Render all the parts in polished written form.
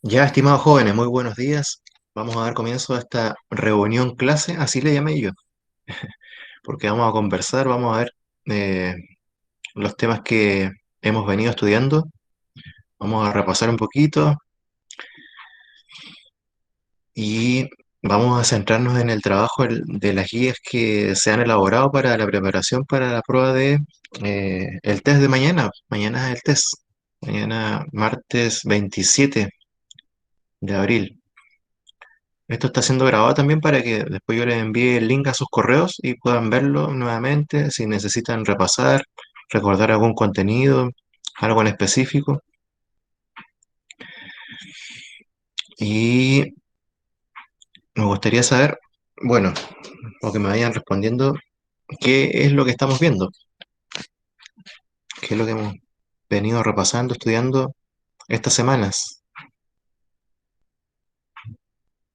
Ya, estimados jóvenes, muy buenos días. Vamos a dar comienzo a esta reunión clase, así le llamé yo, porque vamos a conversar, vamos a ver eh, los temas que hemos venido estudiando, vamos a repasar un poquito y vamos a centrarnos en el trabajo de las guías que se han elaborado para la preparación para la prueba de el test de mañana. Mañana es el test, mañana martes 27 de abril. Esto está siendo grabado también para que después yo les envíe el link a sus correos y puedan verlo nuevamente si necesitan repasar, recordar algún contenido, algo en específico. Y me gustaría saber, bueno, o que me vayan respondiendo, qué es lo que estamos viendo, qué es lo que hemos venido repasando, estudiando estas semanas.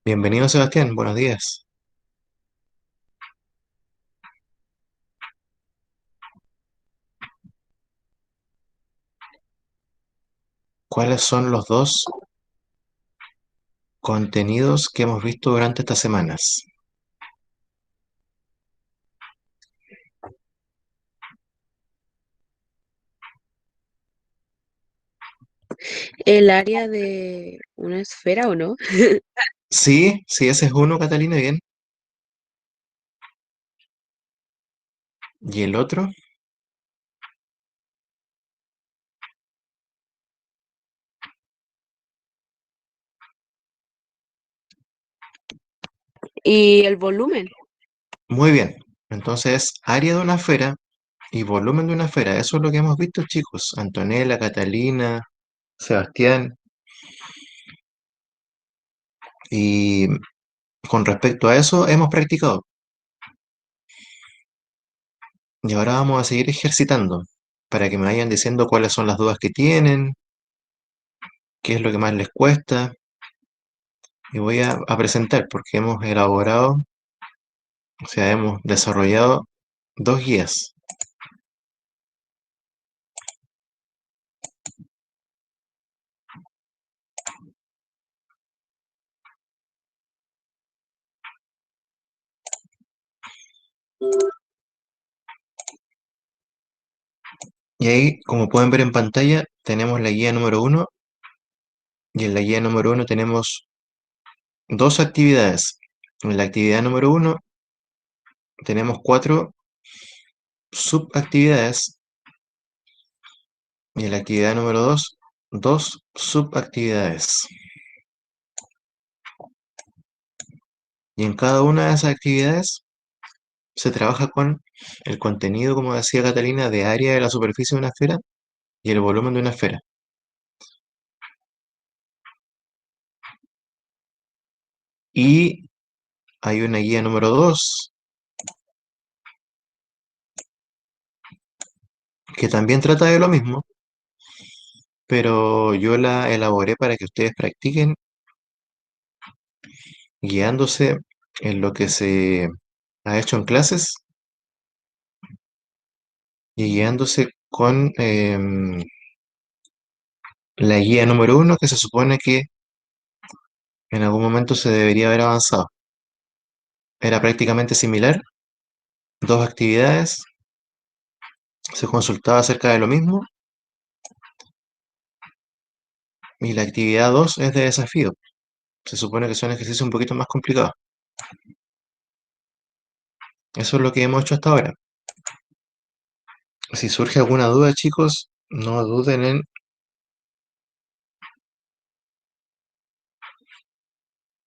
Bienvenido, Sebastián, buenos días. ¿Cuáles son los dos contenidos que hemos visto durante estas semanas? El área de una esfera, ¿o no? Sí, sí, ese es uno, Catalina, bien. ¿Y el otro? Y el volumen. Muy bien. Entonces, área de una esfera y volumen de una esfera. Eso es lo que hemos visto, chicos. Antonella, Catalina, Sebastián. Y con respecto a eso, hemos practicado. Y ahora vamos a seguir ejercitando para que me vayan diciendo cuáles son las dudas que tienen, qué es lo que más les cuesta. Y voy a presentar porque hemos elaborado, o sea, hemos desarrollado dos guías. Y ahí, como pueden ver en pantalla, tenemos la guía número uno. Y en la guía número uno tenemos dos actividades. En la actividad número uno tenemos cuatro subactividades y en la actividad número dos, dos subactividades. Y en cada una de esas actividades se trabaja con el contenido, como decía Catalina, de área de la superficie de una esfera y el volumen de una esfera. Y hay una guía número dos que también trata de lo mismo, pero yo la elaboré para que ustedes practiquen guiándose en lo que se ha hecho en clases y guiándose con la guía número uno que se supone que en algún momento se debería haber avanzado. Era prácticamente similar, dos actividades, se consultaba acerca de lo mismo y la actividad 2 es de desafío. Se supone que son ejercicios un poquito más complicados. Eso es lo que hemos hecho hasta ahora. Si surge alguna duda, chicos, no duden en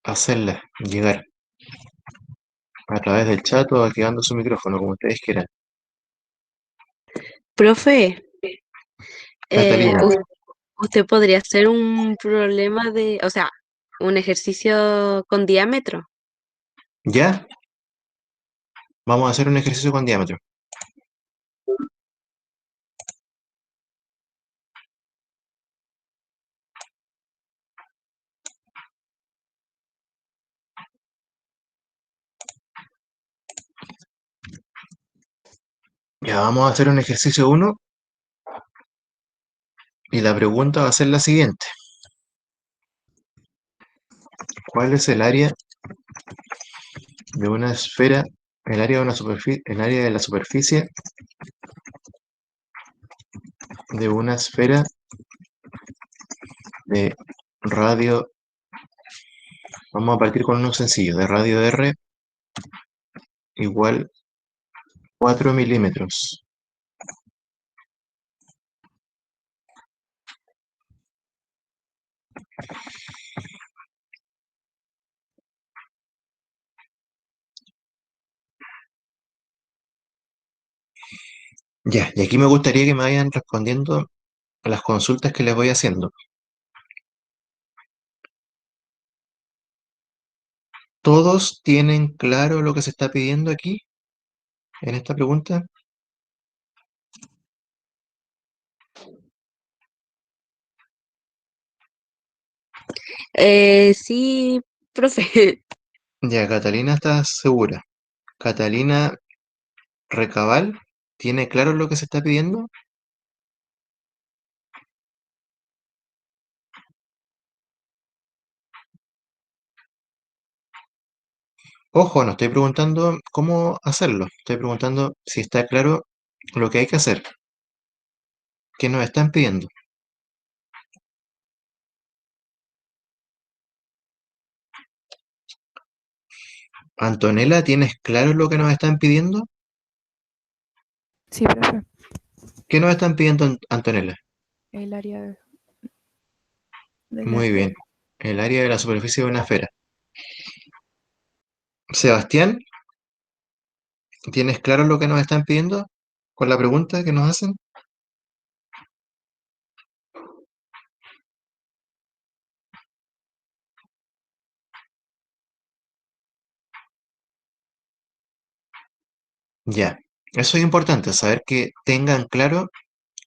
hacerla llegar a través del chat o activando su micrófono, como ustedes quieran. Profe, eh, Catalina, u- usted podría hacer un problema o sea, un ejercicio con diámetro. ya vamos a hacer un ejercicio con diámetro. Ya vamos a hacer un ejercicio uno y la pregunta va a ser la siguiente. ¿Cuál es el área de una esfera, el área de una superficie, el área de la superficie de una esfera de radio? Vamos a partir con uno sencillo, de radio R igual 4 milímetros. Ya, y aquí me gustaría que me vayan respondiendo las consultas que les voy haciendo. ¿Todos tienen claro lo que se está pidiendo aquí en esta pregunta? Sí, profe. Ya, Catalina está segura. Catalina Recabal, ¿tiene claro lo que se está pidiendo? Ojo, no estoy preguntando cómo hacerlo, estoy preguntando si está claro lo que hay que hacer, qué nos están pidiendo. Antonella, ¿tienes claro lo que nos están pidiendo? Sí, profe. ¿Qué nos están pidiendo, Antonella? El área de la Muy bien, esfera. el área de la superficie de una esfera. Sebastián, ¿tienes claro lo que nos están pidiendo con la pregunta que nos hacen? Ya, eso es importante, saber que tengan claro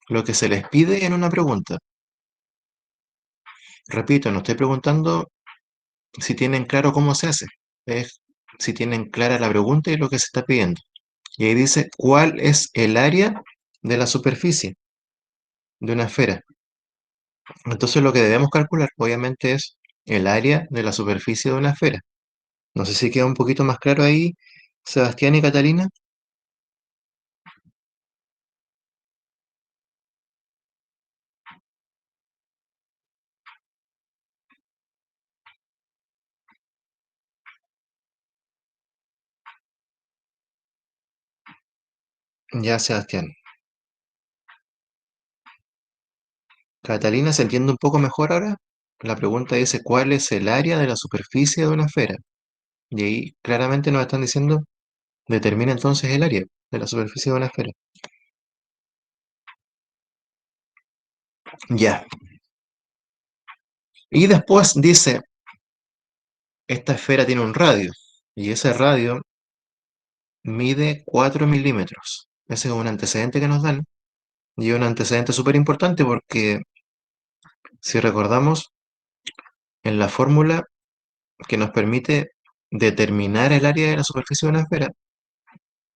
lo que se les pide en una pregunta. Repito, no estoy preguntando si tienen claro cómo se hace, es si tienen clara la pregunta y lo que se está pidiendo. Y ahí dice, ¿cuál es el área de la superficie de una esfera? Entonces lo que debemos calcular, obviamente, es el área de la superficie de una esfera. No sé si queda un poquito más claro ahí, Sebastián y Catalina. Ya, Sebastián. Catalina, ¿se entiende un poco mejor ahora? La pregunta dice, ¿cuál es el área de la superficie de una esfera? Y ahí claramente nos están diciendo, determina entonces el área de la superficie de una esfera. Ya. Y después dice, esta esfera tiene un radio, y ese radio mide 4 milímetros. Ese es un antecedente que nos dan, y es un antecedente súper importante porque, si recordamos, en la fórmula que nos permite determinar el área de la superficie de una esfera,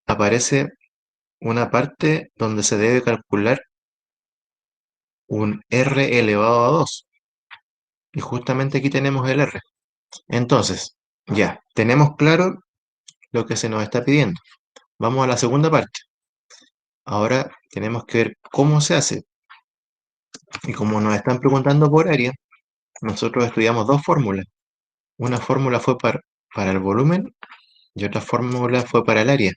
aparece una parte donde se debe calcular un R elevado a 2, y justamente aquí tenemos el R. Entonces, ya, tenemos claro lo que se nos está pidiendo. Vamos a la segunda parte. Ahora tenemos que ver cómo se hace. Y como nos están preguntando por área, nosotros estudiamos dos fórmulas. Una fórmula fue para el volumen y otra fórmula fue para el área.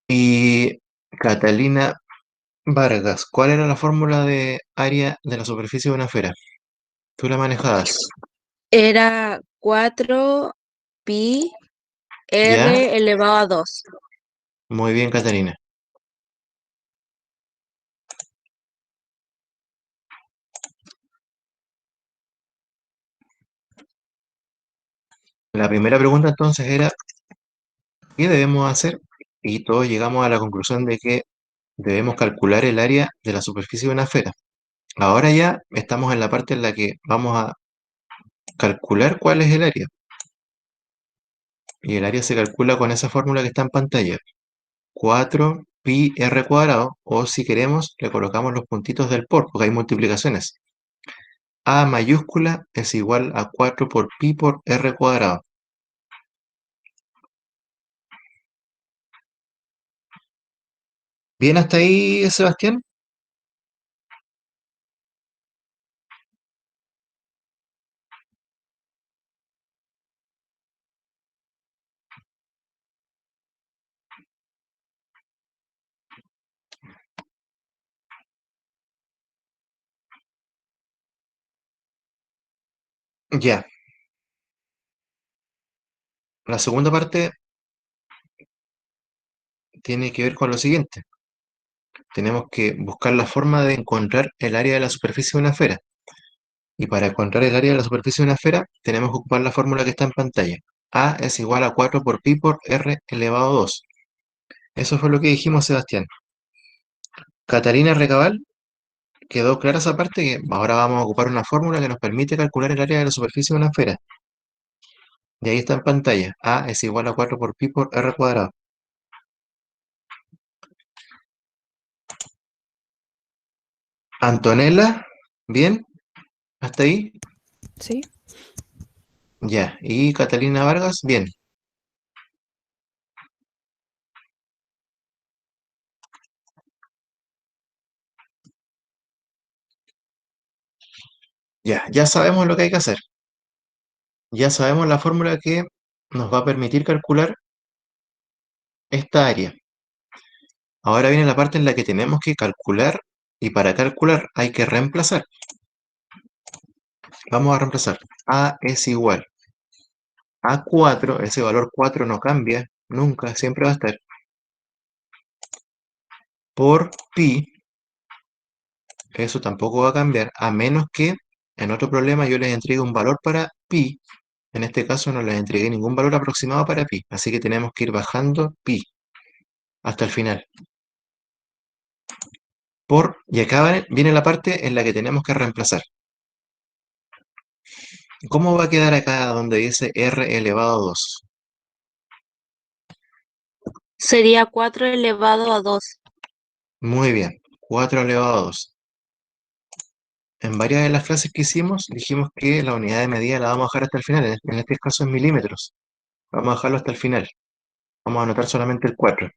Y Catalina Vargas, ¿cuál era la fórmula de área de la superficie de una esfera? Tú la manejabas. Era 4 pi ¿Ya? r elevado a 2. Muy bien, Catalina. La primera pregunta entonces era, ¿qué debemos hacer? Y todos llegamos a la conclusión de que debemos calcular el área de la superficie de una esfera. Ahora ya estamos en la parte en la que vamos a calcular cuál es el área. Y el área se calcula con esa fórmula que está en pantalla. 4 pi r cuadrado, o si queremos, le colocamos los puntitos del por, porque hay multiplicaciones. A mayúscula es igual a 4 por pi por r cuadrado. ¿Bien hasta ahí, Sebastián? Ya. La segunda parte tiene que ver con lo siguiente. Tenemos que buscar la forma de encontrar el área de la superficie de una esfera. Y para encontrar el área de la superficie de una esfera, tenemos que ocupar la fórmula que está en pantalla. A es igual a 4 por pi por r elevado a 2. Eso fue lo que dijimos, Sebastián. Catalina Recabal, quedó clara esa parte que ahora vamos a ocupar una fórmula que nos permite calcular el área de la superficie de una esfera. Y ahí está en pantalla. A es igual a 4 por pi por r cuadrado. Antonella, ¿bien? ¿Hasta ahí? Sí, Ya. Y Catalina Vargas, bien. Ya sabemos lo que hay que hacer. Ya sabemos la fórmula que nos va a permitir calcular esta área. Ahora viene la parte en la que tenemos que calcular y para calcular hay que reemplazar. Vamos a reemplazar. A es igual a 4, ese valor 4 no cambia, nunca, siempre va a estar, por pi, eso tampoco va a cambiar, a menos que en otro problema yo les entregue un valor para pi. En este caso no les entregué ningún valor aproximado para pi, así que tenemos que ir bajando pi hasta el final. Y acá viene la parte en la que tenemos que reemplazar. ¿Cómo va a quedar acá donde dice r elevado a 2? Sería 4 elevado a 2. Muy bien, 4 elevado a 2. En varias de las clases que hicimos, dijimos que la unidad de medida la vamos a dejar hasta el final, en este caso en milímetros. Vamos a dejarlo hasta el final. Vamos a anotar solamente el 4.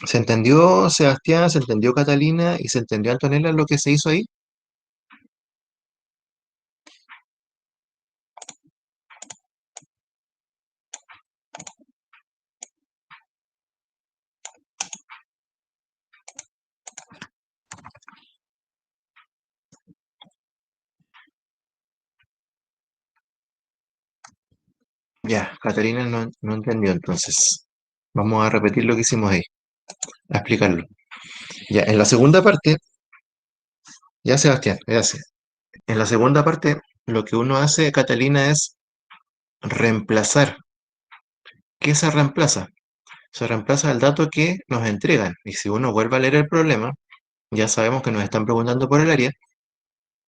¿Se entendió, Sebastián? ¿Se entendió, Catalina? ¿Y se entendió, Antonella, lo que se hizo ahí? Ya, Catalina no entendió entonces. Vamos a repetir lo que hicimos ahí, a explicarlo. Ya, en la segunda parte, ya Sebastián, gracias. En la segunda parte, lo que uno hace, Catalina, es reemplazar. ¿Qué se reemplaza? Se reemplaza el dato que nos entregan. Y si uno vuelve a leer el problema, ya sabemos que nos están preguntando por el área,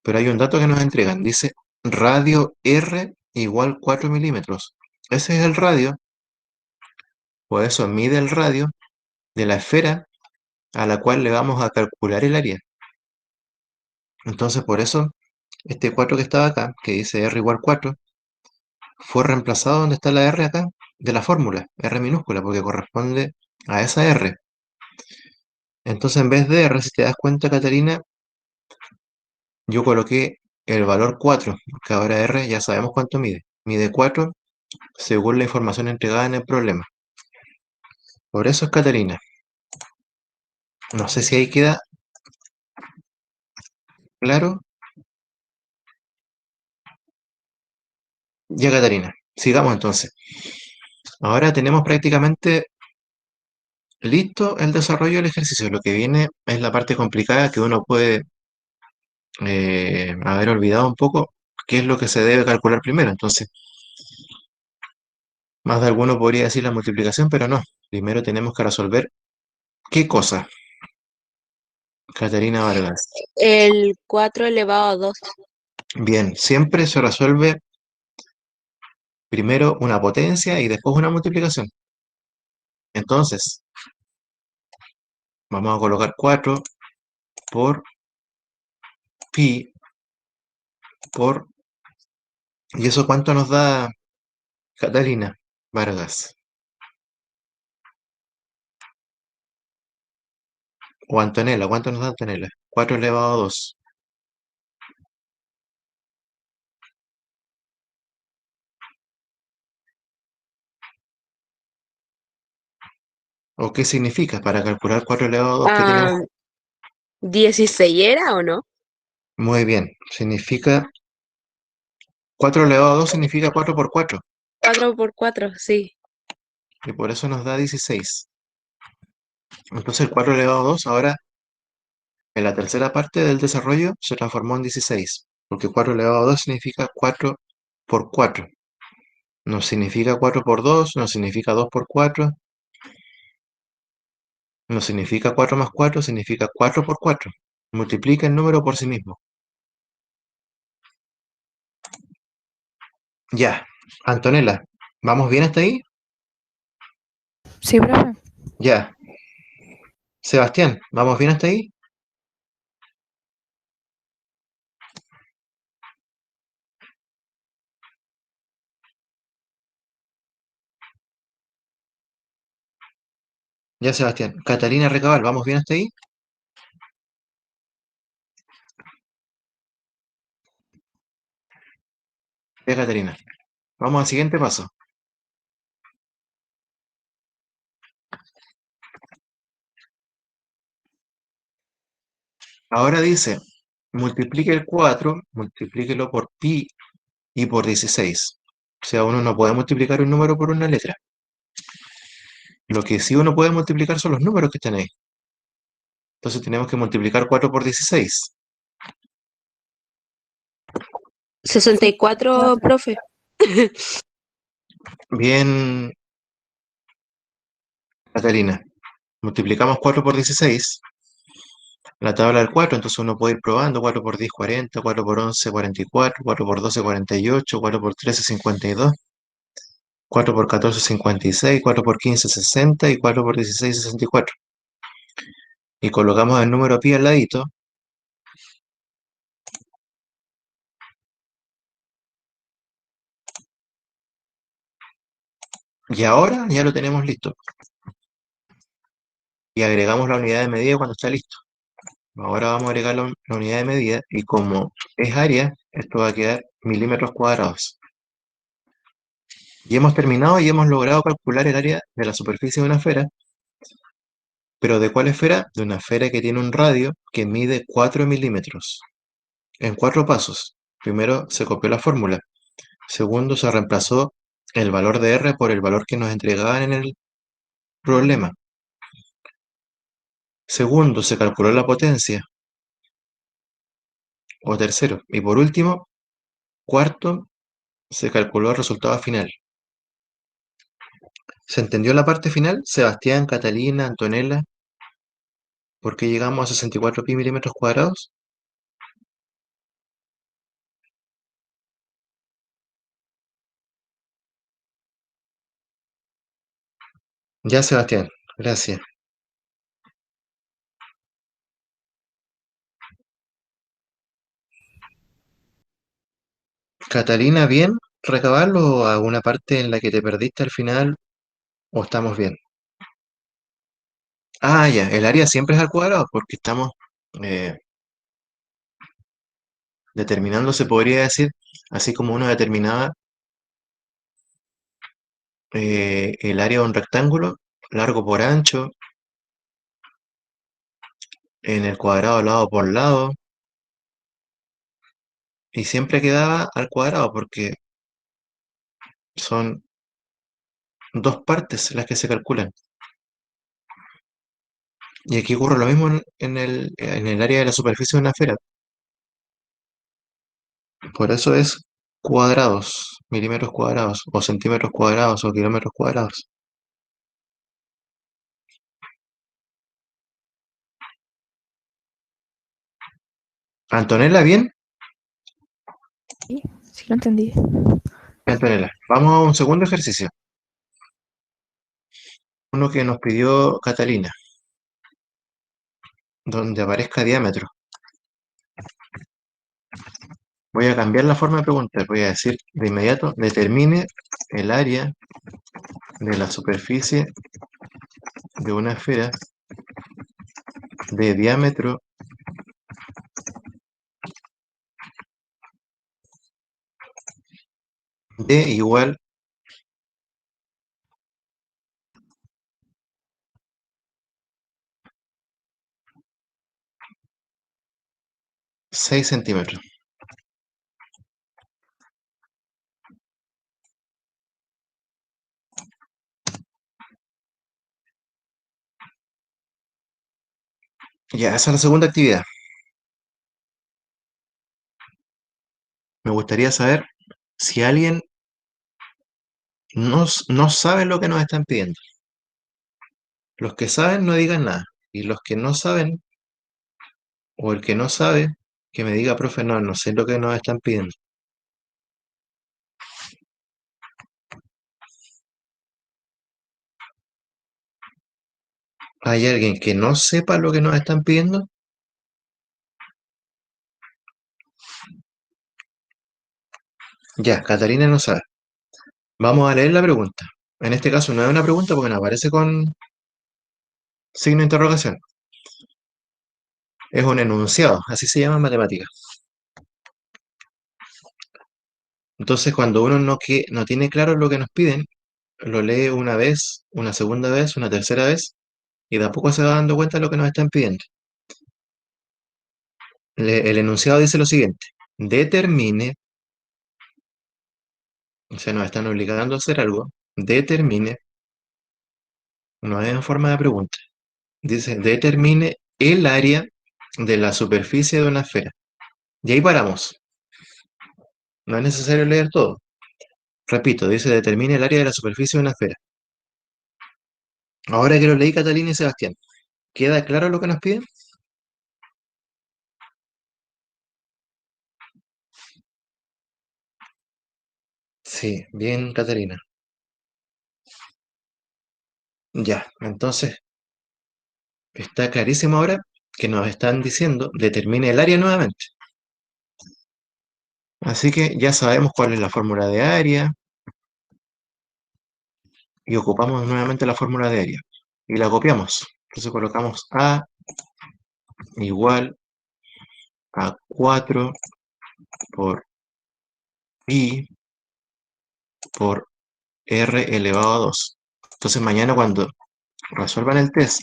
pero hay un dato que nos entregan. Dice radio R igual 4 milímetros. Ese es el radio, o eso mide el radio de la esfera a la cual le vamos a calcular el área. Entonces, por eso, este 4 que estaba acá, que dice R igual 4, fue reemplazado donde está la R acá, de la fórmula, R minúscula, porque corresponde a esa R. Entonces, en vez de R, si te das cuenta, Catarina, yo coloqué el valor 4, porque ahora R ya sabemos cuánto mide. Mide 4 según la información entregada en el problema. Por eso es Catarina. No sé si ahí queda claro. Ya, Catarina. Sigamos entonces. Ahora tenemos prácticamente listo el desarrollo del ejercicio. Lo que viene es la parte complicada que uno puede haber olvidado un poco qué es lo que se debe calcular primero. Entonces, más de alguno podría decir la multiplicación, pero no. Primero tenemos que resolver qué cosa, Catarina Vargas. El 4 elevado a 2. Bien, siempre se resuelve primero una potencia y después una multiplicación. Entonces, vamos a colocar 4 por pi por... ¿Y eso cuánto nos da Catalina Vargas? O Antonella, ¿cuánto nos da Antonella? 4 elevado a 2. ¿O qué significa para calcular 4 elevado a 2 que tenemos? Ah, 16 era o no. Muy bien, significa 4 elevado a 2 significa 4 por 4 4 por 4, sí. y por eso nos da 16. Entonces el 4 elevado a 2 ahora en la tercera parte del desarrollo se transformó en 16, porque 4 elevado a 2 significa 4 por 4. No significa 4 por 2, no significa 2 por 4, no significa 4 más 4, significa 4 por 4. Multiplica el número por sí mismo. Ya, Antonella, ¿vamos bien hasta ahí? Sí, profe. Ya. Sebastián, ¿vamos bien hasta ahí? Ya, Sebastián. Catalina Recabal, ¿vamos bien hasta ahí? Ya, Catalina. Vamos al siguiente paso. Ahora dice, multiplique el 4, multiplíquelo por pi y por 16. O sea, uno no puede multiplicar un número por una letra. Lo que sí uno puede multiplicar son los números que están ahí. Entonces tenemos que multiplicar 4 por 16. 64, 4. profe. Bien, Catalina. Multiplicamos 4 por 16. La tabla del 4, entonces uno puede ir probando. 4 por 10, 40. 4 por 11, 44. 4 por 12, 48. 4 por 13, 52. 4 por 14, 56. 4 por 15, 60. Y 4 por 16, 64. Y colocamos el número pi al ladito. Y ahora ya lo tenemos listo. Y agregamos la unidad de medida cuando está listo. Ahora vamos a agregar la unidad de medida y como es área, esto va a quedar milímetros cuadrados. Y hemos terminado y hemos logrado calcular el área de la superficie de una esfera. ¿Pero de cuál esfera? De una esfera que tiene un radio que mide 4 milímetros. En 4 pasos. Primero se copió la fórmula. Segundo se reemplazó el valor de R por el valor que nos entregaban en el problema. Segundo, se calculó la potencia. O tercero. Y por último, cuarto, se calculó el resultado final. ¿Se entendió la parte final? Sebastián, Catalina, Antonella, ¿por qué llegamos a 64 pi milímetros cuadrados? Ya, Sebastián, gracias. Catalina, ¿bien? ¿Recabarlo o alguna parte en la que te perdiste al final o estamos bien? Ah, ya, el área siempre es al cuadrado porque estamos eh, determinando, se podría decir, así como uno determinaba el área de un rectángulo, largo por ancho, en el cuadrado lado por lado, y siempre quedaba al cuadrado porque son dos partes las que se calculan. Y aquí ocurre lo mismo en el área de la superficie de una esfera. Por eso es cuadrados, milímetros cuadrados, o centímetros cuadrados, o kilómetros cuadrados. Antonella, ¿bien? Sí, sí lo entendí. Antonella, vamos a un segundo ejercicio. Uno que nos pidió Catalina, donde aparezca diámetro. Voy a cambiar la forma de preguntar. Voy a decir de inmediato, determine el área de la superficie de una esfera de diámetro d igual 6 centímetros. Ya, esa es la segunda actividad. Me gustaría saber si alguien no sabe lo que nos están pidiendo. Los que saben no digan nada. Y los que no saben, o el que no sabe, que me diga, profe, no sé lo que nos están pidiendo. ¿Hay alguien que no sepa lo que nos están pidiendo? Ya, Catalina no sabe. Vamos a leer la pregunta. En este caso no es una pregunta porque no aparece con signo de interrogación. Es un enunciado, así se llama en matemáticas. Entonces, cuando uno no tiene claro lo que nos piden, lo lee una vez, una segunda vez, una tercera vez, y de a poco se va dando cuenta de lo que nos están pidiendo. El enunciado dice lo siguiente: determine, o sea, nos están obligando a hacer algo, determine, no es en forma de pregunta, dice, determine el área de la superficie de una esfera. Y ahí paramos, no es necesario leer todo. Repito, dice, determine el área de la superficie de una esfera. Ahora que lo leí, Catalina y Sebastián, ¿queda claro lo que nos piden? Sí, bien, Catalina. Ya, entonces está clarísimo ahora que nos están diciendo determine el área nuevamente. Así que ya sabemos cuál es la fórmula de área y ocupamos nuevamente la fórmula de área y la copiamos. Entonces colocamos A igual a 4 por I por R elevado a 2. Entonces mañana cuando resuelvan el test,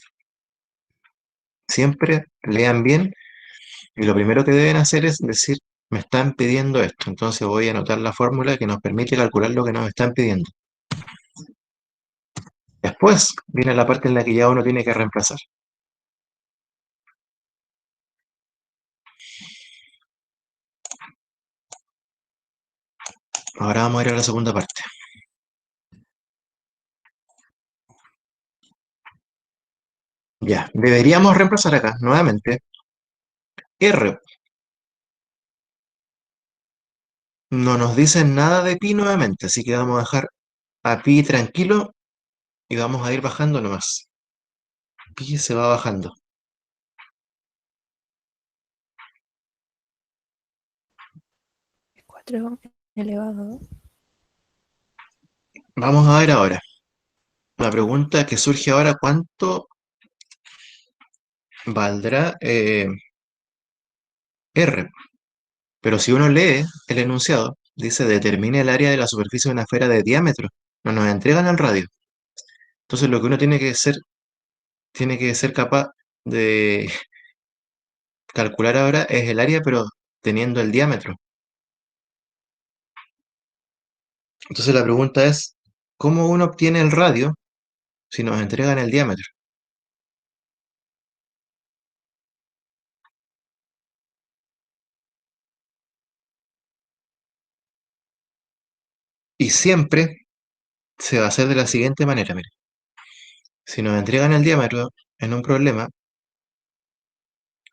siempre lean bien y lo primero que deben hacer es decir, me están pidiendo esto. Entonces voy a anotar la fórmula que nos permite calcular lo que nos están pidiendo. Después viene la parte en la que ya uno tiene que reemplazar. Ahora vamos a ir a la segunda parte. Ya, deberíamos reemplazar acá nuevamente R. No nos dicen nada de pi nuevamente, así que vamos a dejar a pi tranquilo y vamos a ir bajando nomás. Pi se va bajando. 4 elevado a 2. Vamos a ver ahora. La pregunta que surge ahora, ¿cuánto valdrá R? Pero si uno lee el enunciado, dice determine el área de la superficie de una esfera de diámetro. No nos entregan el radio. Entonces lo que uno tiene que ser capaz de calcular ahora es el área, pero teniendo el diámetro. Entonces la pregunta es, ¿cómo uno obtiene el radio si nos entregan el diámetro? Y siempre se va a hacer de la siguiente manera, mire. Si nos entregan el diámetro en un problema,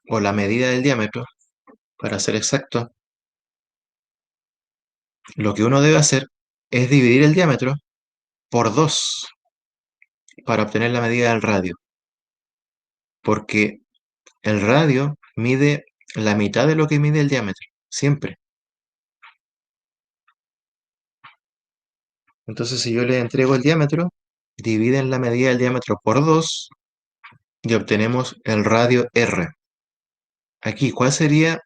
o la medida del diámetro, para ser exacto, lo que uno debe hacer es dividir el diámetro por 2 para obtener la medida del radio, porque el radio mide la mitad de lo que mide el diámetro, siempre. Entonces, si yo le entrego el diámetro, dividen la medida del diámetro por 2 y obtenemos el radio R. Aquí, ¿cuál sería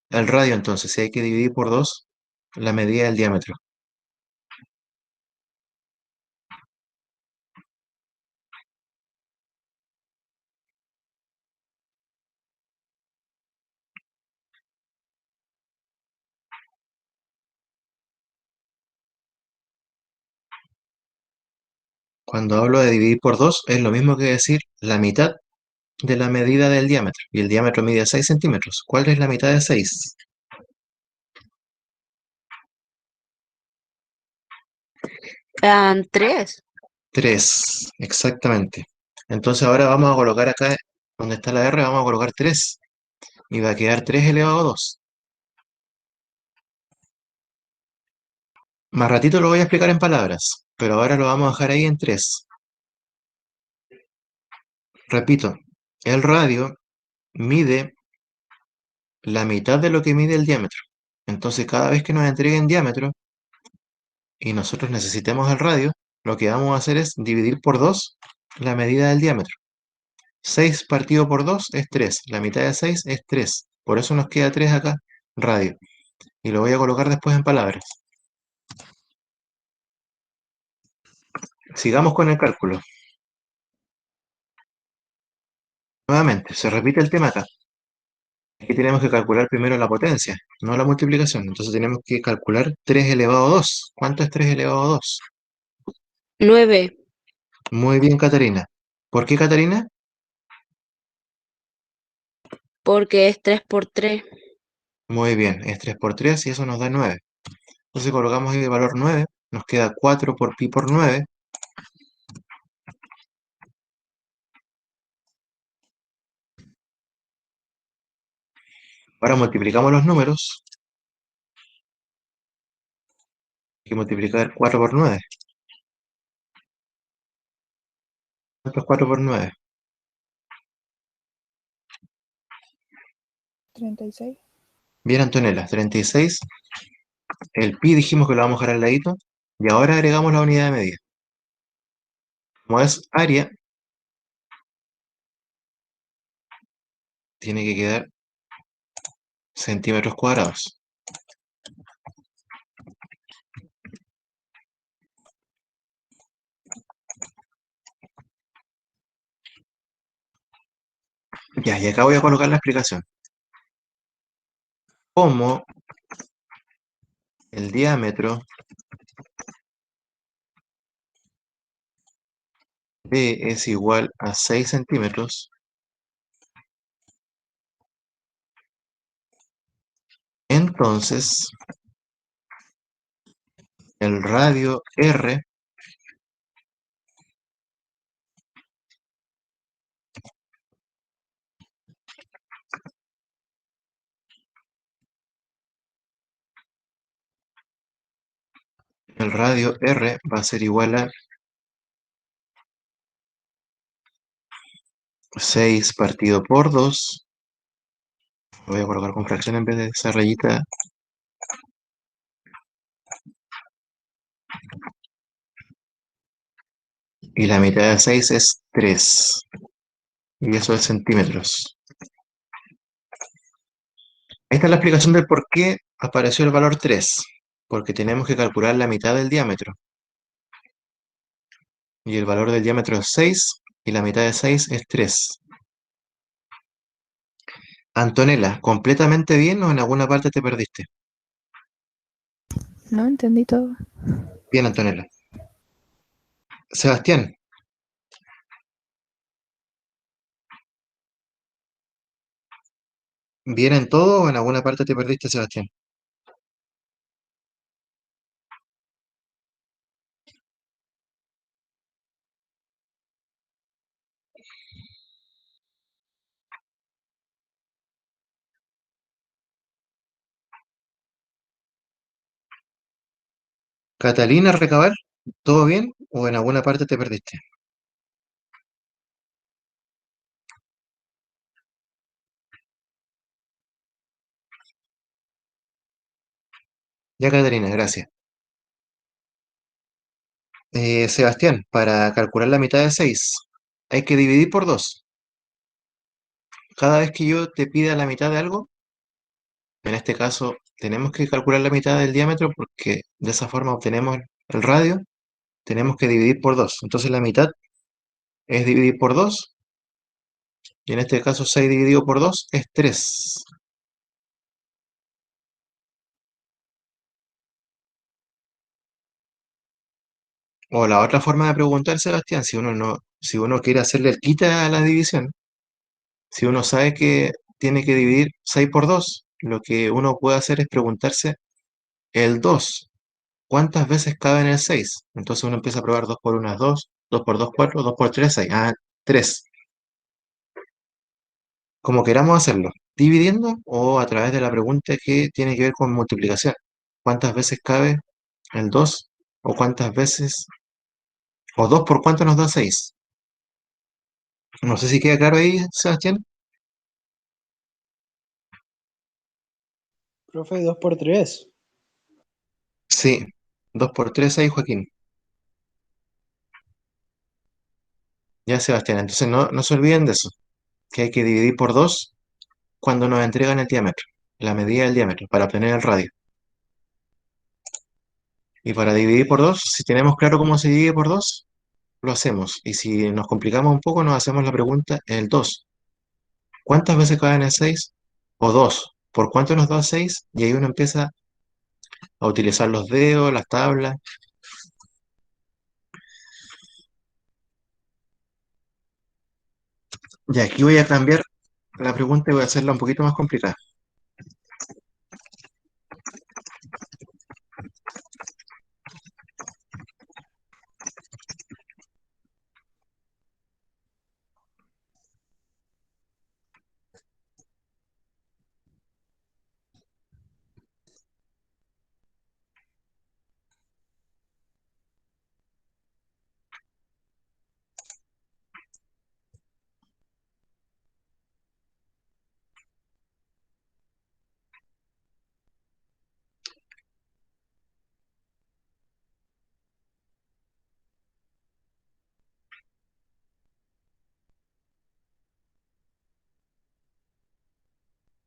el radio entonces? Si hay que dividir por 2 la medida del diámetro. Cuando hablo de dividir por 2 es lo mismo que decir la mitad de la medida del diámetro. Y el diámetro mide 6 centímetros. ¿Cuál es la mitad de 6? Tres. 3, exactamente. Entonces ahora vamos a colocar acá, donde está la R, vamos a colocar 3. Y va a quedar 3 elevado a 2. Más ratito lo voy a explicar en palabras, pero ahora lo vamos a dejar ahí en 3. Repito, el radio mide la mitad de lo que mide el diámetro. Entonces cada vez que nos entreguen diámetro y nosotros necesitemos el radio, lo que vamos a hacer es dividir por 2 la medida del diámetro. 6 partido por 2 es 3. La mitad de 6 es 3. Por eso nos queda 3 acá, radio. Y lo voy a colocar después en palabras. Sigamos con el cálculo. Nuevamente, se repite el tema acá. Aquí tenemos que calcular primero la potencia, no la multiplicación. Entonces tenemos que calcular 3 elevado a 2. ¿Cuánto es 3 elevado a 2? 9. Muy bien, Catarina. ¿Por qué, Catarina? Porque es 3 por 3. Muy bien, es 3 por 3 y eso nos da 9. Entonces colocamos ahí el valor 9. Nos queda 4 por pi por 9. Ahora multiplicamos los números. Hay que multiplicar 4 por 9. ¿Cuánto es 4 por 9? 36. Bien, Antonella, 36. El pi dijimos que lo vamos a dejar al ladito. Y ahora agregamos la unidad de medida. Como es área, tiene que quedar centímetros cuadrados. Ya, y acá voy a colocar la explicación. Como el diámetro B es igual a 6 centímetros, entonces el radio R, el radio R va a ser igual a 6 partido por 2. Lo voy a colocar con fracción en vez de esa rayita. Y la mitad de 6 es 3. Y eso es centímetros. Esta es la explicación del por qué apareció el valor 3. Porque tenemos que calcular la mitad del diámetro. Y el valor del diámetro es 6 y la mitad de 6 es 3. Antonella, ¿completamente bien o en alguna parte te perdiste? No entendí todo. Bien, Antonella. Sebastián, ¿bien en todo o en alguna parte te perdiste, Sebastián? Catalina Recabar, ¿todo bien o en alguna parte te perdiste? Ya, Catalina, gracias. Sebastián, para calcular la mitad de 6 hay que dividir por 2. Cada vez que yo te pida la mitad de algo, en este caso tenemos que calcular la mitad del diámetro porque de esa forma obtenemos el radio, tenemos que dividir por 2. Entonces la mitad es dividir por 2 y en este caso 6 dividido por 2 es 3. O la otra forma de preguntar, Sebastián, si uno quiere hacerle el quite a la división, si uno sabe que tiene que dividir 6 por 2, lo que uno puede hacer es preguntarse el 2, ¿cuántas veces cabe en el 6? Entonces uno empieza a probar 2 por 1 es 2, 2 por 2 4, 2 por 3 6. Ah, 3. Como queramos hacerlo, dividiendo o a través de la pregunta que tiene que ver con multiplicación. ¿Cuántas veces cabe el 2? ¿O cuántas veces? ¿O 2 por cuánto nos da 6? No sé si queda claro ahí, Sebastián. Profe, 2 por 3. Sí, 2 por 3 6, Joaquín. Ya, Sebastián, entonces no se olviden de eso, que hay que dividir por 2 cuando nos entregan el diámetro, la medida del diámetro, para obtener el radio. Y para dividir por 2, si tenemos claro cómo se divide por 2, lo hacemos. Y si nos complicamos un poco, nos hacemos la pregunta, el 2, ¿cuántas veces cabe en el 6? O 2, ¿por cuánto nos da 6? Y ahí uno empieza a utilizar los dedos, las tablas. Y aquí voy a cambiar la pregunta y voy a hacerla un poquito más complicada.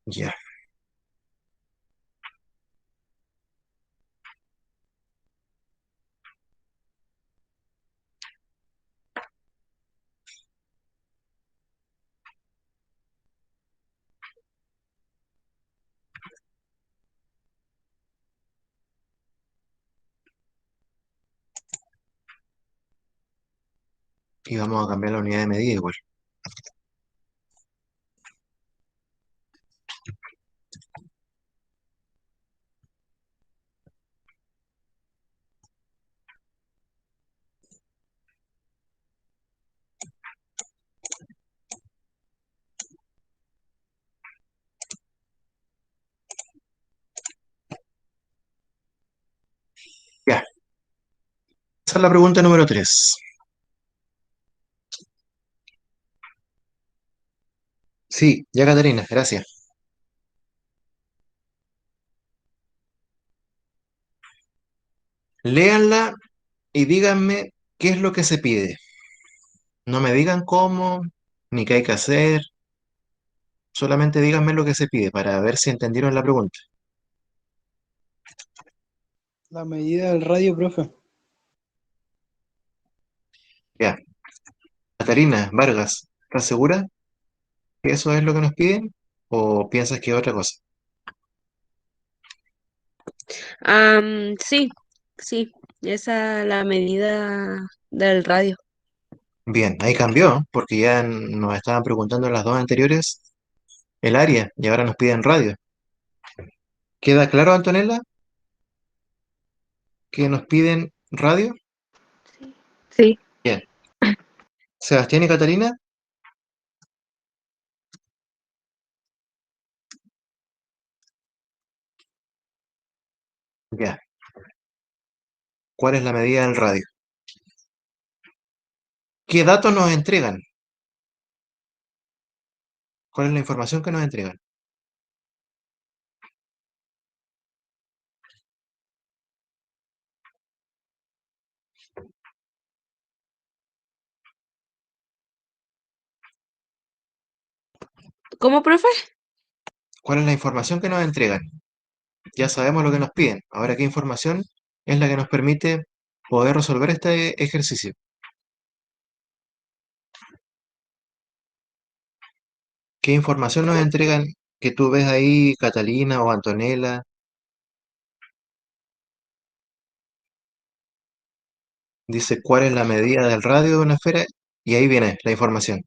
Ya, y vamos a cambiar la unidad de medida igual. Ya, esa es la pregunta número 3. Sí, ya Caterina, gracias. Léanla y díganme qué es lo que se pide. No me digan cómo, ni qué hay que hacer, solamente díganme lo que se pide para ver si entendieron la pregunta. La medida del radio, profe. Ya, Catarina, Vargas, ¿estás segura que eso es lo que nos piden? ¿O piensas que es otra cosa? Sí, sí, esa es la medida del radio. Bien, ahí cambió, porque ya nos estaban preguntando en las dos anteriores el área y ahora nos piden radio. ¿Queda claro, Antonella, que nos piden radio? Sí. Bien. Sebastián y Catarina, ya. ¿Cuál es la medida del radio? ¿Qué datos nos entregan? ¿Cuál es la información que nos entregan? ¿Cómo, profe? ¿Cuál es la información que nos entregan? Ya sabemos lo que nos piden. Ahora, ¿qué información es la que nos permite poder resolver este ejercicio? ¿Qué información nos entregan que tú ves ahí, Catalina o Antonella? Dice cuál es la medida del radio de una esfera y ahí viene la información.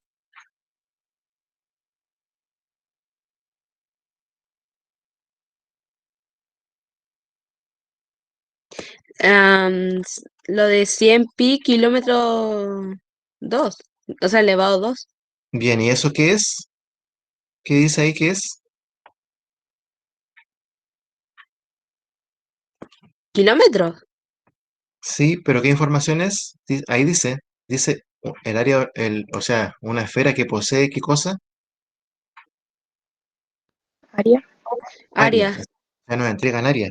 Lo de 100 pi kilómetro 2, o sea, elevado 2 Bien, ¿y eso qué es? ¿Qué dice ahí que es? kilómetros. Sí, pero ¿qué información es? Ahí dice el área, o sea, una esfera que posee ¿qué cosa? Área. Área. Área. Ya nos entregan área.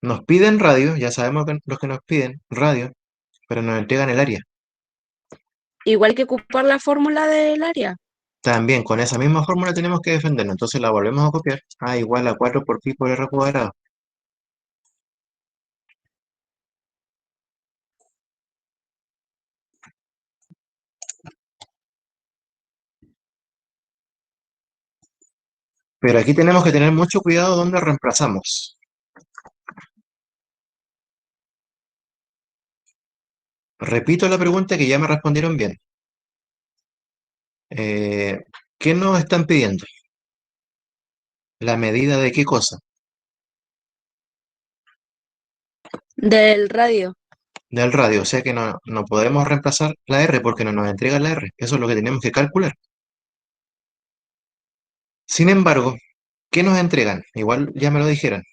Nos piden radio, ya sabemos los que nos piden radio, pero nos entregan el área. Igual que ocupar la fórmula del área. También con esa misma fórmula tenemos que defendernos, entonces la volvemos a copiar. A igual a 4 por pi por r cuadrado. Pero aquí tenemos que tener mucho cuidado donde reemplazamos. Repito la pregunta que ya me respondieron bien. Eh, ¿Qué nos están pidiendo? ¿La medida de qué cosa? Del radio. Del radio, o sea que no podemos reemplazar la R porque no nos entrega la R. Eso es lo que tenemos que calcular. Sin embargo, ¿qué nos entregan? Igual ya me lo dijeron.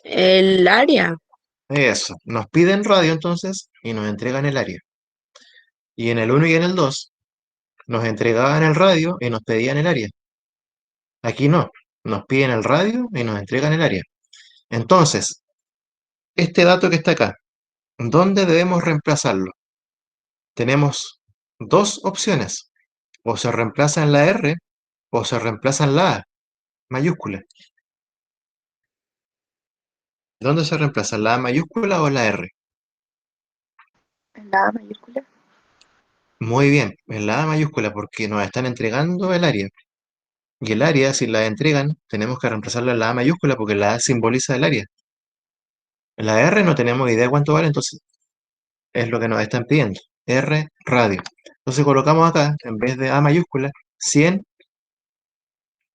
El área. Eso, nos piden radio entonces y nos entregan el área. Y en el uno y en el 2 nos entregaban el radio y nos pedían el área. Aquí no, nos piden el radio y nos entregan el área. Entonces, este dato que está acá, ¿dónde debemos reemplazarlo? Tenemos dos opciones. O se reemplaza en la R o se reemplaza en la A mayúscula. ¿Dónde se reemplaza? ¿La A mayúscula o la R? En la A mayúscula. Muy bien, en la A mayúscula porque nos están entregando el área. Y el área, si la entregan, tenemos que reemplazarla en la A mayúscula porque la A simboliza el área. La R no tenemos idea cuánto vale, entonces es lo que nos están pidiendo. R radio. Entonces colocamos acá, en vez de A mayúscula, 100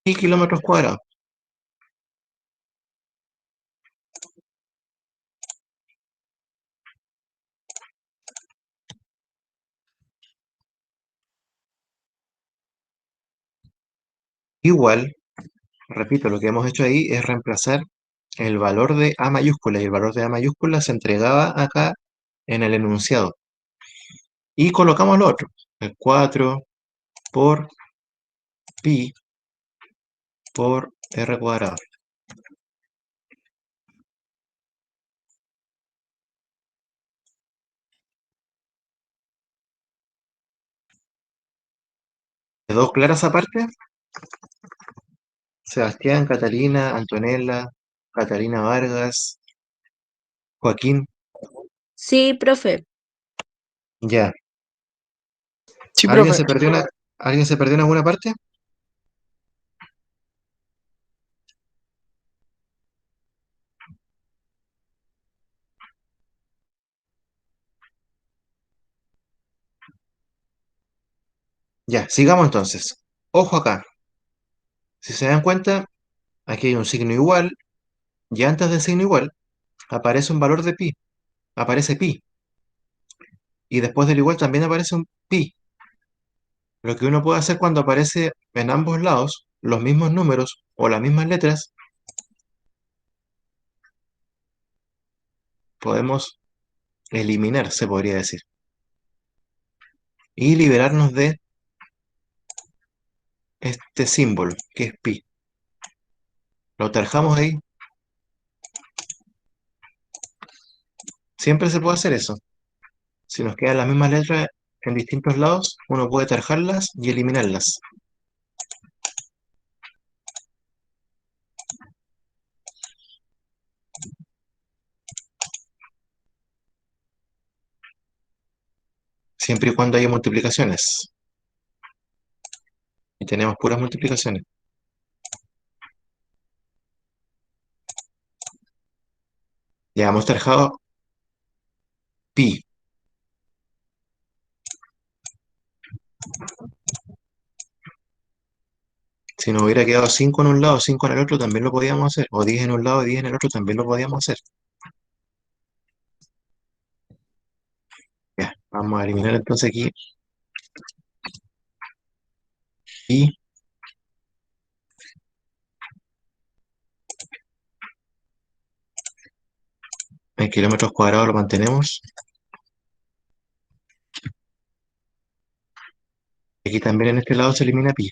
y kilómetros cuadrados. Igual, repito, lo que hemos hecho ahí es reemplazar el valor de A mayúscula y el valor de A mayúscula se entregaba acá en el enunciado. Y colocamos lo otro, el 4 por pi por r cuadrado. ¿Quedó clara esa parte? Sebastián, Catalina, Antonella, Catalina Vargas, Joaquín, Sí, profe. ya. Sí, ¿Alguien profe. se perdió ¿alguien se perdió en alguna parte? Ya, sigamos entonces. Ojo acá. Si se dan cuenta, aquí hay un signo igual y antes del signo igual aparece un valor de pi. Aparece pi. Y después del igual también aparece un pi. Lo que uno puede hacer cuando aparece en ambos lados los mismos números o las mismas letras, podemos eliminar, se podría decir, y liberarnos de este símbolo que es pi. Lo trabajamos ahí Siempre se puede hacer eso. Si nos quedan las mismas letras en distintos lados, uno puede tarjarlas y eliminarlas. Siempre y cuando haya multiplicaciones. Y tenemos puras multiplicaciones. Ya hemos tarjado pi. Si nos hubiera quedado 5 en un lado, 5 en el otro, también lo podíamos hacer. O 10 en un lado y 10 en el otro, también lo podíamos hacer. Ya, vamos a eliminar entonces aquí pi. En kilómetros cuadrados lo mantenemos. Aquí también en este lado se elimina pi.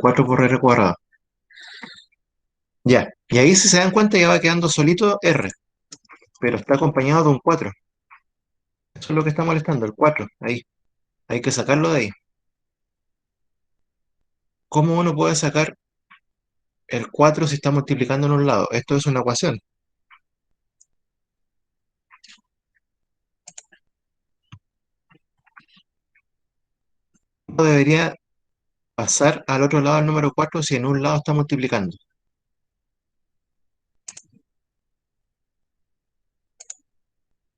4 por r cuadrado. Ya, y ahí si se dan cuenta ya va quedando solito r, pero está acompañado de un 4. Eso es lo que está molestando, el 4. Ahí, hay que sacarlo de ahí. ¿Cómo uno puede sacar el 4 si está multiplicando en un lado? Esto es una ecuación. ¿Cómo debería pasar al otro lado el número 4 si en un lado está multiplicando?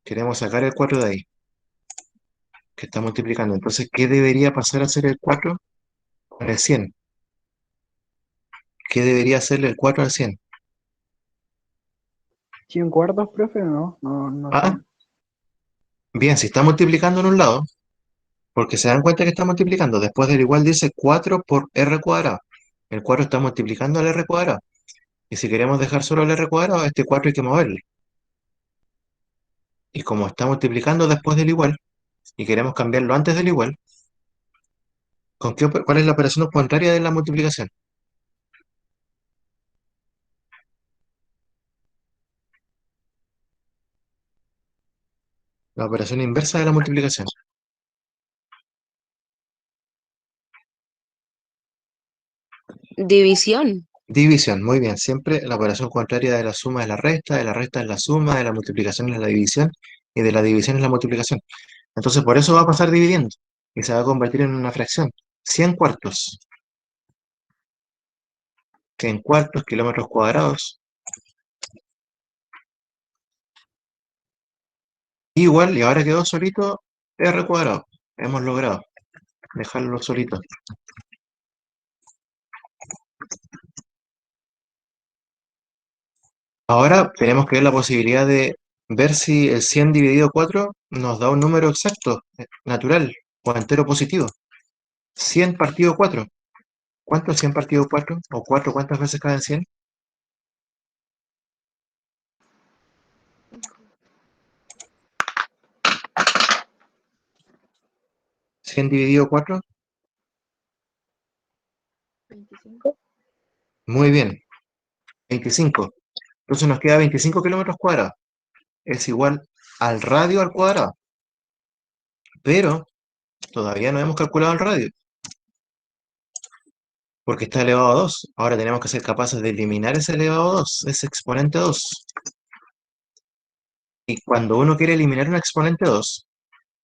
Queremos sacar el 4 de ahí, que está multiplicando. Entonces, ¿qué debería pasar a ser el 4 con el 100? ¿Qué debería hacerle el 4 al 100? 100 cuartos, profe, no Ah, sé. bien, si está multiplicando en un lado, porque se dan cuenta que está multiplicando, después del igual dice 4 por r cuadrado. El 4 está multiplicando al r cuadrado. Y si queremos dejar solo el r cuadrado, este 4 hay que moverle. Y como está multiplicando después del igual, y queremos cambiarlo antes del igual, ¿cuál es la operación contraria de la multiplicación? La operación inversa de la multiplicación. División. División, muy bien. Siempre la operación contraria de la suma es de la resta es la suma, de la multiplicación es la división, y de la división es la multiplicación. Entonces, por eso va a pasar dividiendo, y se va a convertir en una fracción. 100 cuartos. 100 cuartos, kilómetros cuadrados. Igual, y ahora quedó solito r cuadrado. Hemos logrado dejarlo solito. Ahora tenemos que ver la posibilidad de ver si el 100 dividido 4 nos da un número exacto, natural o entero positivo. 100 partido 4. ¿Cuánto es 100 partido 4? ¿O 4 cuántas veces cae en 100? 100 dividido 4. 25. Muy bien, 25. Entonces nos queda 25 kilómetros cuadrados. Es igual al radio al cuadrado. Pero todavía no hemos calculado el radio, porque está elevado a 2. Ahora tenemos que ser capaces de eliminar ese elevado a 2, ese exponente 2. Y cuando uno quiere eliminar un exponente 2,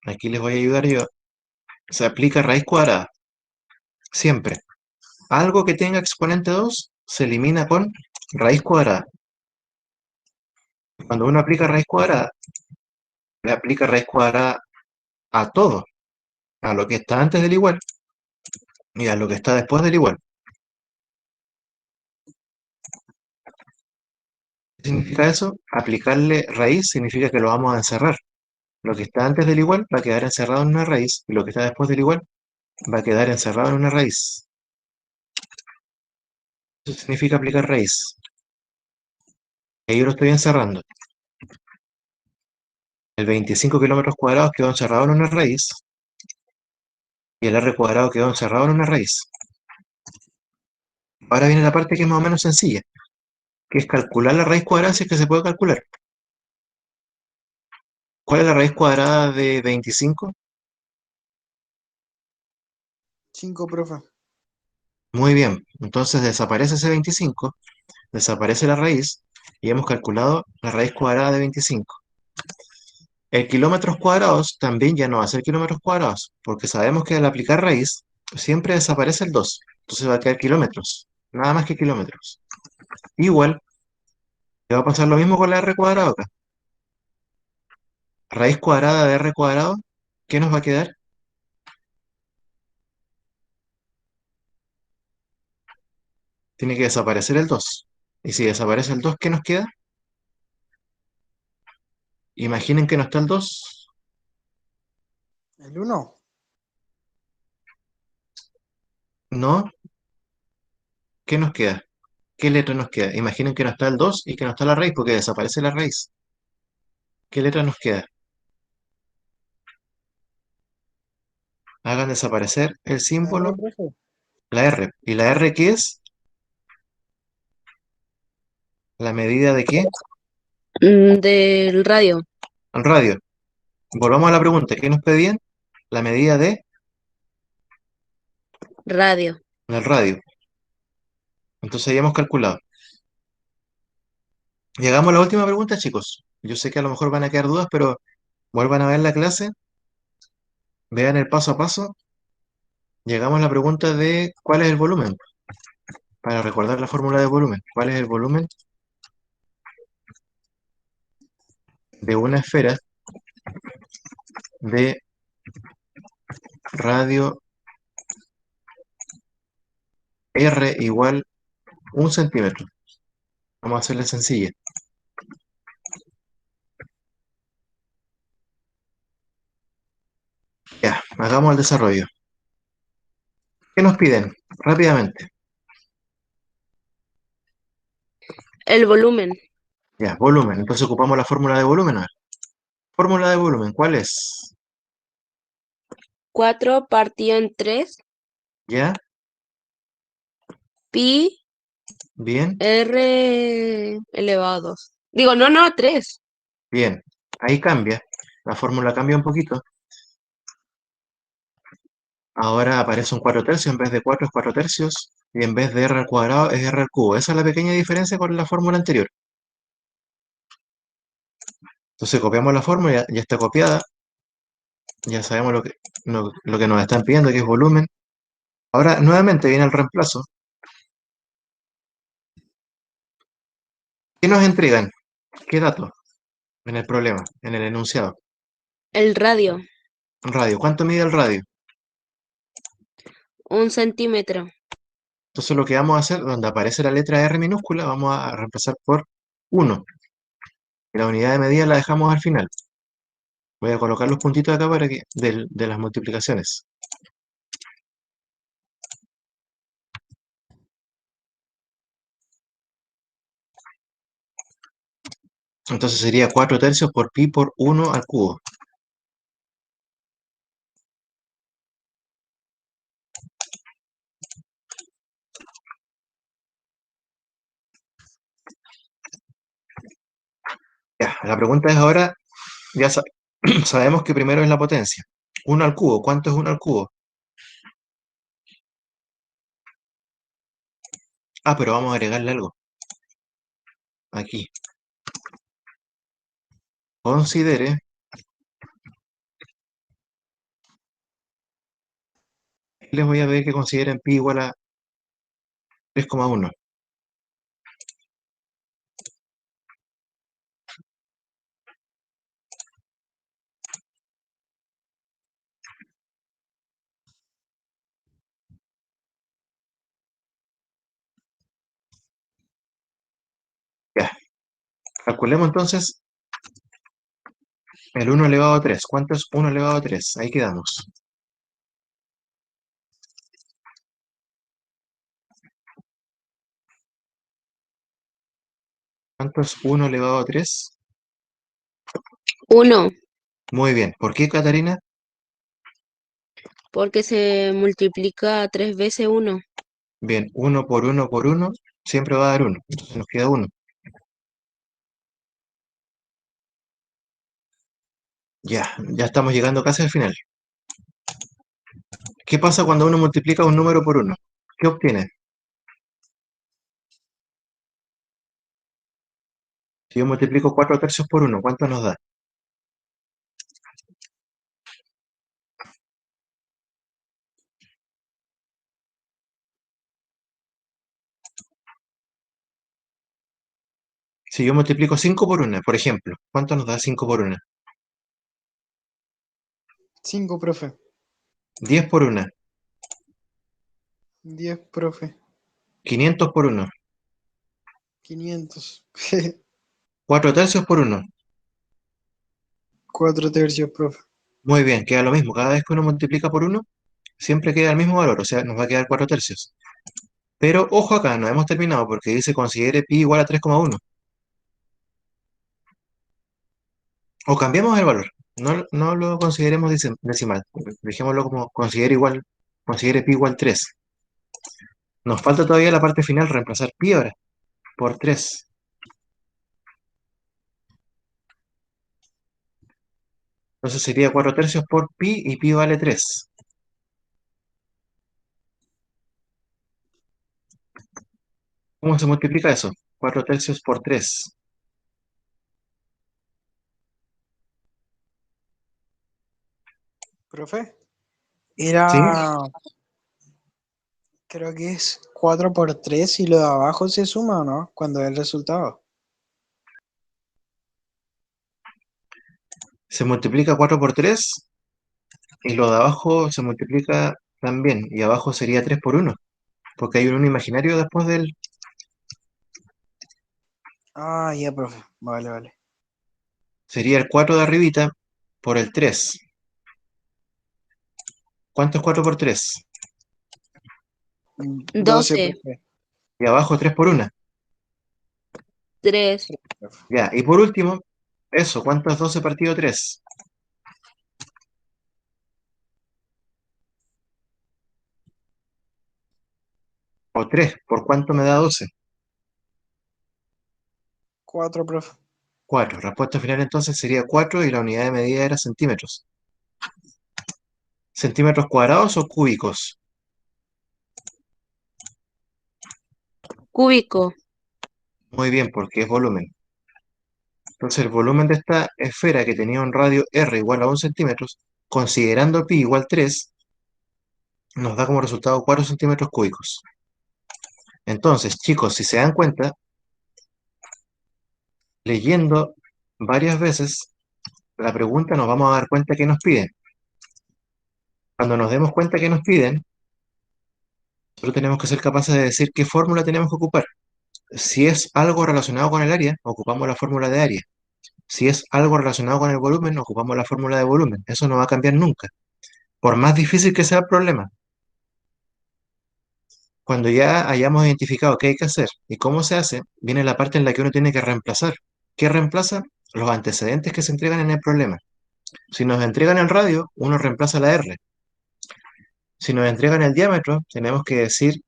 aquí les voy a ayudar yo, se aplica raíz cuadrada, siempre. Algo que tenga exponente 2 se elimina con raíz cuadrada. Cuando uno aplica raíz cuadrada, le aplica raíz cuadrada a todo, a lo que está antes del igual y a lo que está después del igual. ¿Qué significa eso? Aplicarle raíz significa que lo vamos a encerrar. Lo que está antes del igual va a quedar encerrado en una raíz y lo que está después del igual va a quedar encerrado en una raíz. Eso significa aplicar raíz. Y yo lo estoy encerrando. El 25 kilómetros cuadrados quedó encerrado en una raíz y el r cuadrado quedó encerrado en una raíz. Ahora viene la parte que es más o menos sencilla, que es calcular la raíz cuadrada si es que se puede calcular. ¿Cuál es la raíz cuadrada de 25? 5, profe. Muy bien, entonces desaparece ese 25, desaparece la raíz y hemos calculado la raíz cuadrada de 25. El kilómetros cuadrados también ya no va a ser kilómetros cuadrados, porque sabemos que al aplicar raíz siempre desaparece el 2, entonces va a quedar kilómetros, nada más que kilómetros. Igual, le va a pasar lo mismo con la r cuadrado acá. Raíz cuadrada de r cuadrado, ¿qué nos va a quedar? Tiene que desaparecer el 2. Y si desaparece el 2, ¿qué nos queda? Imaginen que no está el 2. El 1. ¿No? ¿Qué nos queda? ¿Qué letra nos queda? Imaginen que no está el 2 y que no está la raíz porque desaparece la raíz. ¿Qué letra nos queda? Hagan desaparecer el La R, símbolo, profe. la R. ¿Y la R qué es? ¿La medida de qué? Del radio, El radio. Volvamos a la pregunta. ¿Qué nos pedían? La medida radio. del radio. Entonces ya hemos calculado. Llegamos a la última pregunta, chicos. Yo sé que a lo mejor van a quedar dudas, pero vuelvan a ver la clase, vean el paso a paso. Llegamos a la pregunta de ¿cuál es el volumen? Para recordar la fórmula de volumen. ¿Cuál es el volumen de una esfera de radio R igual 1 centímetro? Vamos a hacerle sencilla. Ya, hagamos el desarrollo. ¿Qué nos piden? Rápidamente. El volumen, Ya, volumen. Entonces ocupamos la fórmula de volumen. A ver. Fórmula de volumen, ¿cuál es? 4 partido en 3 Ya, pi bien, r elevado a 2. Digo, no, 3. bien. Ahí cambia. La fórmula cambia un poquito. Ahora aparece un 4 tercios, en vez de 4 es 4 tercios, y en vez de r al cuadrado es r al cubo. Esa es la pequeña diferencia con la fórmula anterior. Entonces copiamos la fórmula, ya está copiada, ya sabemos lo que nos están pidiendo, que es volumen. Ahora nuevamente viene el reemplazo. ¿Qué nos entregan? ¿Qué dato? En el problema, en el enunciado. El radio, Radio, ¿cuánto mide el radio? 1 centímetro. Entonces lo que vamos a hacer, donde aparece la letra R minúscula, vamos a reemplazar por 1. Y la unidad de medida la dejamos al final. Voy a colocar los puntitos acá para que, de las multiplicaciones. Entonces sería 4 tercios por pi por 1 al cubo. Ya, la pregunta es ahora, ya sabemos que primero es la potencia. 1 al cubo, ¿cuánto es 1 al cubo? Ah, pero vamos a agregarle algo. Aquí. Considere, les voy a pedir que consideren pi igual a 3,1. Ya, calculemos entonces el 1 elevado a 3. ¿Cuánto es 1 elevado a 3? Ahí quedamos. ¿Cuánto es 1 elevado a 3? 1, Muy bien. ¿Por qué, Catarina? porque se multiplica 3 veces 1. Bien, 1 por 1 por 1 siempre va a dar 1. Entonces nos queda 1. Ya estamos llegando casi al final. ¿Qué pasa cuando uno multiplica un número por uno? ¿Qué obtiene? Si yo multiplico 4 tercios por uno, ¿cuánto nos da? Si yo multiplico 5 por una, por ejemplo, ¿cuánto nos da 5 por una? 5, profe. 10 por una, 10, profe. 500 por uno, 500. 4 tercios por uno. 4 tercios, profe. Muy bien, queda lo mismo. Cada vez que uno multiplica por uno, siempre queda el mismo valor, o sea, nos va a quedar 4 tercios. Pero ojo acá, no hemos terminado porque dice considere pi igual a 3,1. O cambiamos el valor, no lo consideremos decimal, dejémoslo como considere pi igual 3. Nos falta todavía la parte final, reemplazar pi ahora por 3. Entonces sería 4 tercios por pi y pi vale 3. ¿Cómo se multiplica eso? 4 tercios por 3. Profe, ¿Sí? era, creo que es 4 por 3 y lo de abajo se suma, ¿o no? Cuando es el resultado. Se multiplica 4 por 3 y lo de abajo se multiplica también. Y abajo sería 3 por 1, porque hay un 1 imaginario después del... Ah, ya, profe. Vale, vale. Sería el 4 de arribita por el 3. ¿Cuánto es 4 por 3? 12, 12, profe. Y abajo 3 por 1. 3, Profe. Ya, y por último, eso, ¿cuánto es 12 partido 3? O 3, ¿por cuánto me da 12? 4, profe. 4. Respuesta final entonces sería 4 y la unidad de medida era centímetros. ¿Centímetros cuadrados o cúbicos? cúbico, Muy bien, porque es volumen. Entonces el volumen de esta esfera que tenía un radio R igual a 1 centímetros, considerando pi igual 3, nos da como resultado 4 centímetros cúbicos. Entonces, chicos, si se dan cuenta, leyendo varias veces la pregunta nos vamos a dar cuenta que nos piden. Cuando nos demos cuenta que nos piden, nosotros tenemos que ser capaces de decir qué fórmula tenemos que ocupar. Si es algo relacionado con el área, ocupamos la fórmula de área. Si es algo relacionado con el volumen, ocupamos la fórmula de volumen. Eso no va a cambiar nunca, por más difícil que sea el problema. Cuando ya hayamos identificado qué hay que hacer y cómo se hace, viene la parte en la que uno tiene que reemplazar. ¿Qué reemplaza? Los antecedentes que se entregan en el problema. Si nos entregan el radio, uno reemplaza la R. Si nos entregan el diámetro, tenemos que decir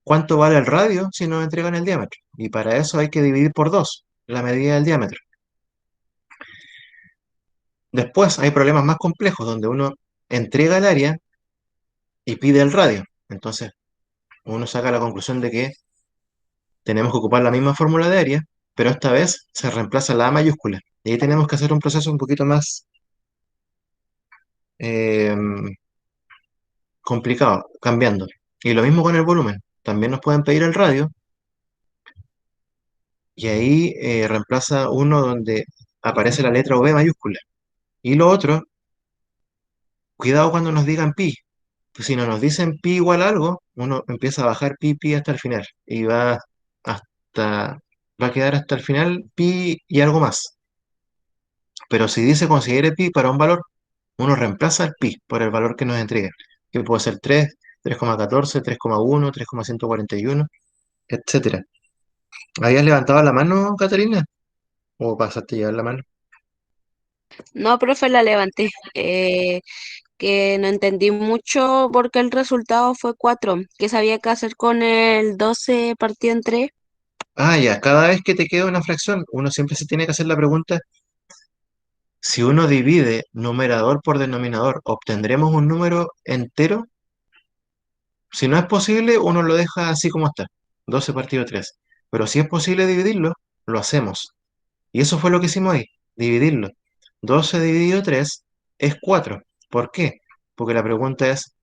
cuánto vale el radio si nos entregan el diámetro. Y para eso hay que dividir por 2 la medida del diámetro. Después hay problemas más complejos donde uno entrega el área y pide el radio. Entonces uno saca la conclusión de que tenemos que ocupar la misma fórmula de área, pero esta vez se reemplaza la A mayúscula. Y ahí tenemos que hacer un proceso un poquito más eh, complicado, cambiando. Y lo mismo con el volumen. También nos pueden pedir el radio y ahí reemplaza uno donde aparece la letra V mayúscula. Y lo otro, cuidado cuando nos digan pi. Pues si no nos dicen pi igual a algo, uno empieza a bajar pi hasta el final. Y hasta, va a quedar hasta el final pi y algo más. Pero si dice considere pi para un valor, uno reemplaza el pi por el valor que nos entrega, que puede ser 3, 3,14, 3,1, 3,141, etcétera. ¿Habías levantado la mano, Catalina? ¿O pasaste a llevar la mano? no, profe, la levanté. Que no entendí mucho porque el resultado fue 4. ¿Qué sabía qué hacer con el 12 partido en 3? Ah, ya, cada vez que te queda una fracción, uno siempre se tiene que hacer la pregunta, Si uno divide numerador por denominador, ¿obtendremos un número entero? Si no es posible, uno lo deja así como está, 12 partido 3. Pero si es posible dividirlo, lo hacemos. Y eso fue lo que hicimos ahí, dividirlo. 12 dividido 3 es 4. ¿Por qué? Porque la pregunta es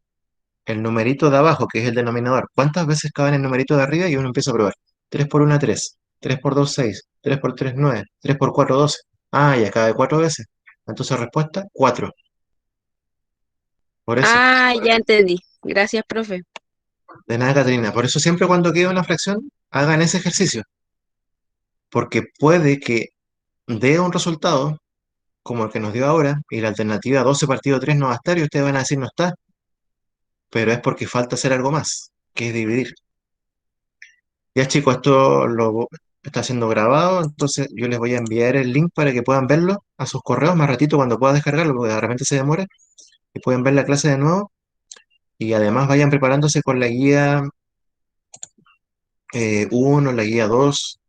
el numerito de abajo, que es el denominador. ¿Cuántas veces cabe en el numerito de arriba? Y uno empieza a probar. 3 por 1, 3. 3 por 2, 6. 3 por 3, 9. 3 por 4, 12. Ah, ya cabe 4 veces. Entonces respuesta, 4. Por eso. Ah, ya entendí. Gracias, profe. De nada, Catrina. Por eso siempre cuando quede una fracción, hagan ese ejercicio. Porque puede que dé un resultado como el que nos dio ahora, y la alternativa 12 partido 3 no va a estar, y ustedes van a decir no está, pero es porque falta hacer algo más, que es dividir. Ya chicos, esto lo está siendo grabado, entonces yo les voy a enviar el link para que puedan verlo a sus correos más ratito cuando pueda descargarlo, porque de repente se demora, y pueden ver la clase de nuevo, y además vayan preparándose con la guía 1, la guía 2,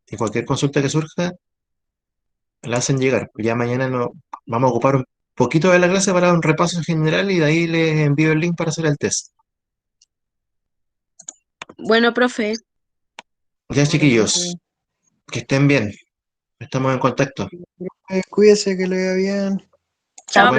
y cualquier consulta que surja, la hacen llegar. Ya mañana vamos a ocupar un poquito de la clase para un repaso general, y de ahí les envío el link para hacer el test. Bueno, profe. Ya Bueno, chiquillos, profe, que estén bien, estamos en contacto. cuídese que le vaya bien. Chao. Bueno.